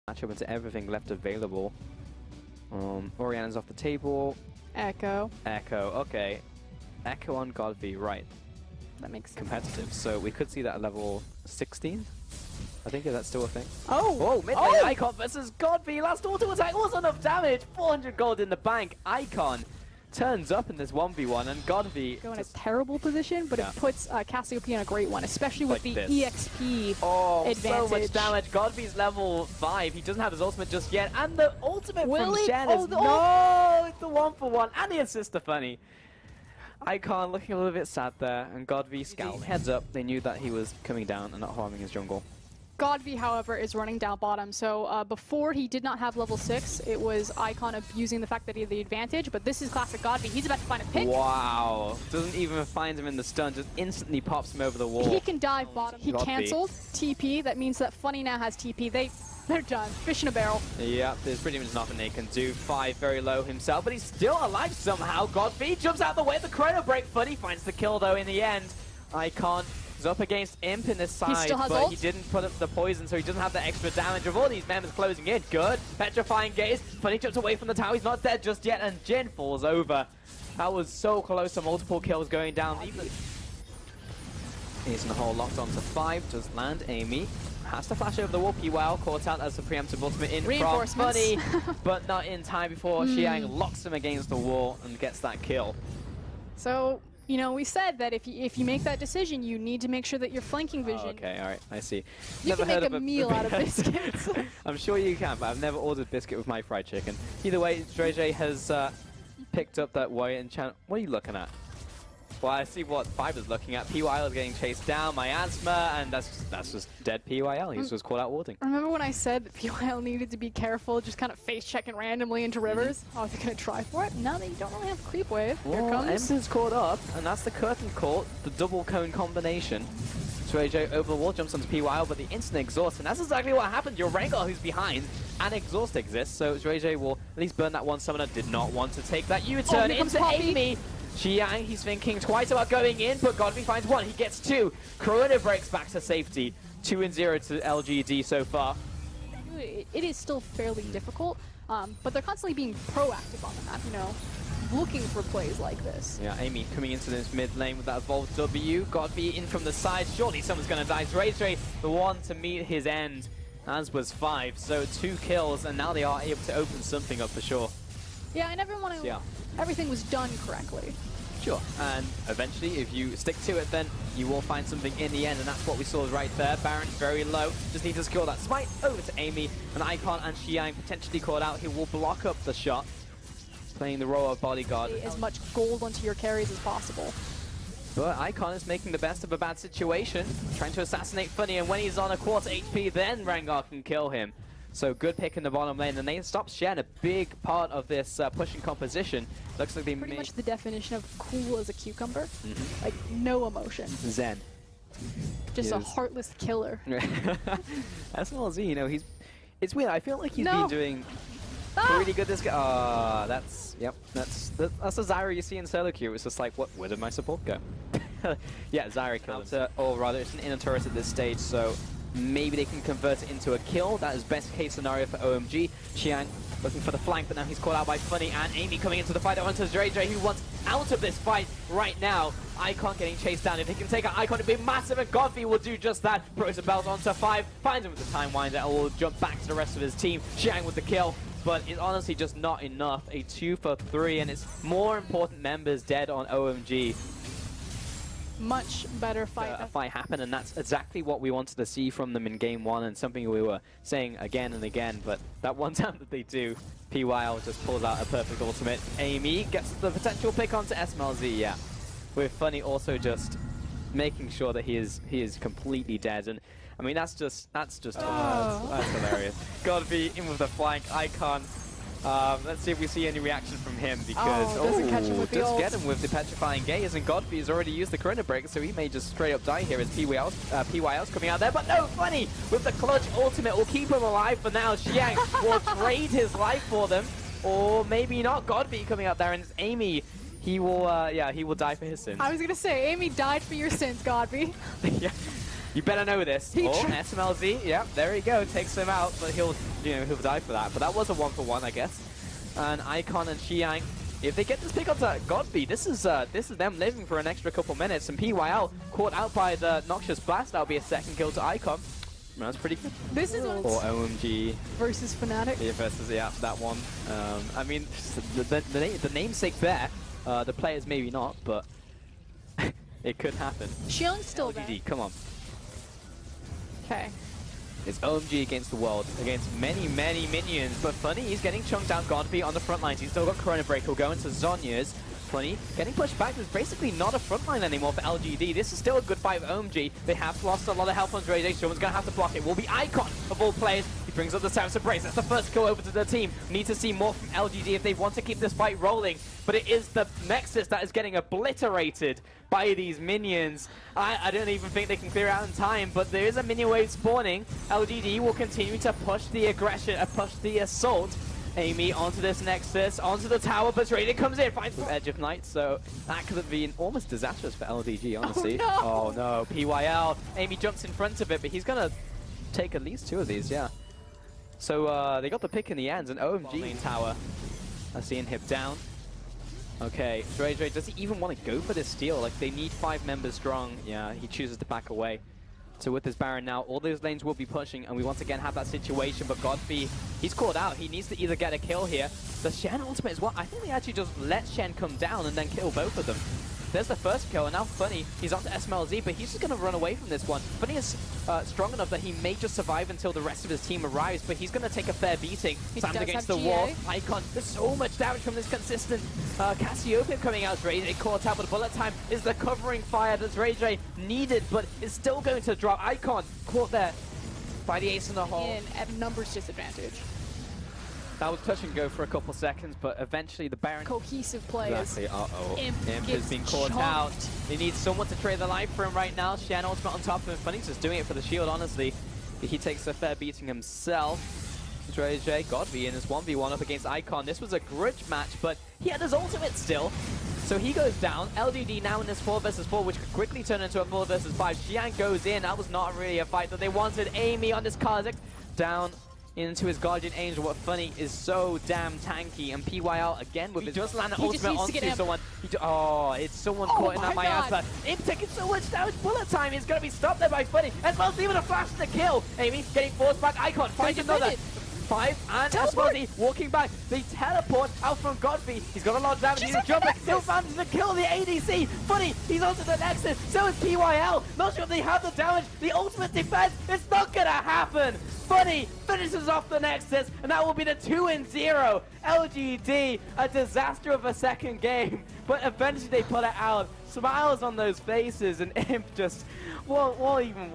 matchup into everything left available. Oriana's off the table. Echo. Echo, okay. Echo on Godby, right. That makes sense. Competitive, so we could see that at level 16. I think that's still a thing. Oh! Mid lane Icon versus Godby. Last auto attack was enough damage. 400 gold in the bank. Icon turns up in this 1v1, and Godby go in a terrible position, but it puts Cassiopeia in a great one, especially with like the EXP advantage. So much damage. Godby's level 5. He doesn't have his ultimate just yet, and the ultimate from Shen is it's the 1-for-1, and the assist to Funny. Icon looking a little bit sad there, and Godby scowling. Heads up, they knew that he was coming down and not harming his jungle. Godby, however, is running down bottom, so before he did not have level 6, it was Icon abusing the fact that he had the advantage, but this is classic Godby. He's about to find a pick. Wow. Doesn't even find him in the stun, just instantly pops him over the wall. He can dive bottom. He canceled TP, that means that Funny now has TP. They're done. Fish in a barrel. Yeah, there's pretty much nothing they can do. 5 very low himself, but he's still alive somehow. Godby jumps out the way, the chrono break. Funny finds the kill though in the end. Icon is up against Imp in this side, but he didn't put up the poison, so he doesn't have the extra damage of all these members closing in. Good. Petrifying gaze. Funny jumps away from the tower. He's not dead just yet, and Jin falls over. That was so close to multiple kills going down. He's in the hole, locked onto 5. Does land. Eimy has to flash over the wall. PYL caught out as a preemptive ultimate in from Funny, but not in time before Xiyang locks him against the wall and gets that kill. So, you know, we said that if you make that decision, you need to make sure that your flanking vision. Okay, all right, I see. You can make a meal out of biscuits. I'm sure you can, but I've never ordered biscuit with my fried chicken. Either way, JueJue has picked up that warrior in channel. What are you looking at? Well, I see what Fiver's looking at. PYL is getting chased down, Miasma, and that's just dead PYL. He's just caught out warding. Remember when I said that PYL needed to be careful, just kind of face checking randomly into rivers? Oh, they're going to try for it? Now they don't really have a creep wave. Here comes. Ember's caught up, and that's the curtain caught, the double cone combination. JueJue over the wall, jumps onto PYL, but the instant exhaust, and that's exactly what happened. Your Rengar, who's behind, and exhaust exists, so JueJue will at least burn that one summoner. Did not want to take that U-turn into Eimy. Qiao, he's thinking twice about going in, but Godby finds one. He gets 2. Corona breaks back to safety. 2-0 to LGD so far. It is still fairly difficult, but they're constantly being proactive on the map, you know, looking for plays like this. Yeah, Eimy coming into this mid lane with that evolved W. Godby in from the side. Surely someone's going to die. JueJue, the one to meet his end, as was 5. So 2 kills, and now they are able to open something up for sure. Yeah, I never want to... Yeah. Everything was done correctly. Sure, and eventually, if you stick to it, then you will find something in the end, and that's what we saw right there. Baron very low, just needs to secure that smite over to Eimy, and Icon and Xiyang potentially caught out. He will block up the shot, playing the role of bodyguard. As much gold onto your carries as possible. But Icon is making the best of a bad situation, trying to assassinate Funny, and when he's on a quarter HP, then Rengar can kill him. So good pick in the bottom lane, and they stop Shen, a big part of this pushing composition. Looks like they pretty much the definition of cool as a cucumber. Like, no emotion. Zen. Just a heartless killer. SmLz, you know, it's weird. I feel like he's been doing pretty good this guy. That's the Zyra you see in solo queue. It's just like, where did my support go? Yeah, Zyra killed him. Or rather, it's an inner turret at this stage, so maybe they can convert it into a kill. That is best case scenario for OMG. Xiyang looking for the flank, but now he's caught out by Funny, and Eimy coming into the fight onto JueJue, who wants out of this fight right now. Icon getting chased down. If he can take out Icon, it'd be massive, and Godby will do just that. Throws a belt onto 5, finds him with the time winder, and will jump back to the rest of his team. Xiyang with the kill, but it's honestly just not enough. A 2 for 3, and it's more important members dead on OMG. Much better fight. A fight happened, and that's exactly what we wanted to see from them in game 1, and something we were saying again and again. But that one time that they do, PYL just pulls out a perfect ultimate. Eimy gets the potential pick onto SmLz, yeah. With Funny also just making sure that he is completely dead, and I mean that's just that's hilarious. Godby in with the flank, Icon. Let's see if we see any reaction from him, because doesn't catch him with the ult. Get him with the petrifying gaze, and Godby has already used the Chrono Break, so he may just straight up die here as PYL's coming out there. But no, Funny with the clutch ultimate will keep him alive for now. Xiyang will trade his life for them, or maybe not. Godby coming out there, and it's Eimy. He will, he will die for his sins. I was gonna say, Eimy died for your sins, Godby. Yeah. You better know this. SmLz, yeah, there you go, takes him out, but he'll die for that. But that was a 1-for-1, I guess. And Icon and Xiyang, if they get this pick onto Godby, this is them living for an extra couple minutes. And PYL caught out by the Noxious Blast. That'll be a second kill to Icon. That's pretty good. This is or OMG versus Fnatic. Yeah, versus that one. I mean, the namesake there. The players maybe not, but it could happen. Xiyang's still LGD, there. come on. Okay. It's OMG against the world, against many, many minions. But Funny, he's getting chunked out Godby on the front lines. He's still got Corona Break. He'll go into Zhonya's. Funny, getting pushed back. There's basically not a front line anymore for LGD. This is still a good fight for OMG. They have lost a lot of health on JueJue. Someone's going to have to block it. Will be Icon of all players. He brings up the Samson Brace. That's the first kill over to the team. Need to see more from LGD if they want to keep this fight rolling. But it is the Nexus that is getting obliterated by these minions. I don't even think they can clear out in time, but there is a minion wave spawning. LGD will continue to push the aggression, push the assault. Eimy onto this Nexus, onto the tower, but JueJue comes in, finds the Edge of Night, so that could have been almost disastrous for LDG, honestly. Oh no, PYL. Eimy jumps in front of it, but he's gonna take at least 2 of these, yeah. So they got the pick in the end, and OMG main tower. That's the inhib down. Okay, JueJue, does he even want to go for this steal? Like, they need 5 members strong. Yeah, he chooses to back away. So with this Baron now, all those lanes will be pushing, and we once again have that situation, but Godby, he's caught out. He needs to either get a kill here. The Shen ultimate is what? I think they actually just let Shen come down and then kill both of them. There's the first kill, and now Funny, he's onto SmLz, but he's just going to run away from this one. Funny is strong enough that he may just survive until the rest of his team arrives, but he's going to take a fair beating. Slammed against the wall. Icon, there's so much damage from this consistent Cassiopeia coming out. JueJue caught out, but bullet time is the covering fire that JueJue needed, but is still going to drop. Icon caught there by the ace in the hole. At numbers disadvantage. That was touch and go for a couple seconds, but eventually the Baron... Cohesive plays. Exactly. Uh-oh. Imp has been caught out. They need someone to trade the life for him right now. Shen ultimate on top of him. Funny's just doing it for the shield, honestly. He takes a fair beating himself. JueJue, Godby in his 1v1 up against Icon. This was a grudge match, but he had his ultimate still. So he goes down. LGD now in this 4 versus 4, which could quickly turn into a 4 versus 5. Xiyang goes in. That was not really a fight that they wanted. Eimy on this Kha'Zix down into his Guardian Angel. What Funny is so damn tanky, and PYL again with his just landed ultimate onto someone. It's someone caught in that Miasma. Imp taking so much damage. Bullet time is going to be stopped there by Funny, as well as even a flash to kill. Eimy getting forced back. Icon finds another. 5 and SmLz walking back. They teleport out from Godby. He's got a lot of damage. He's jumping. Still manages to kill the ADC. Funny, he's onto the Nexus. So is PYL. Not sure if they have the damage. The ultimate defense. It's not gonna happen. Funny finishes off the Nexus, and that will be the 2-0. LGD, a disaster of a second game, but eventually they put it out. Smiles on those faces, and Imp just won't even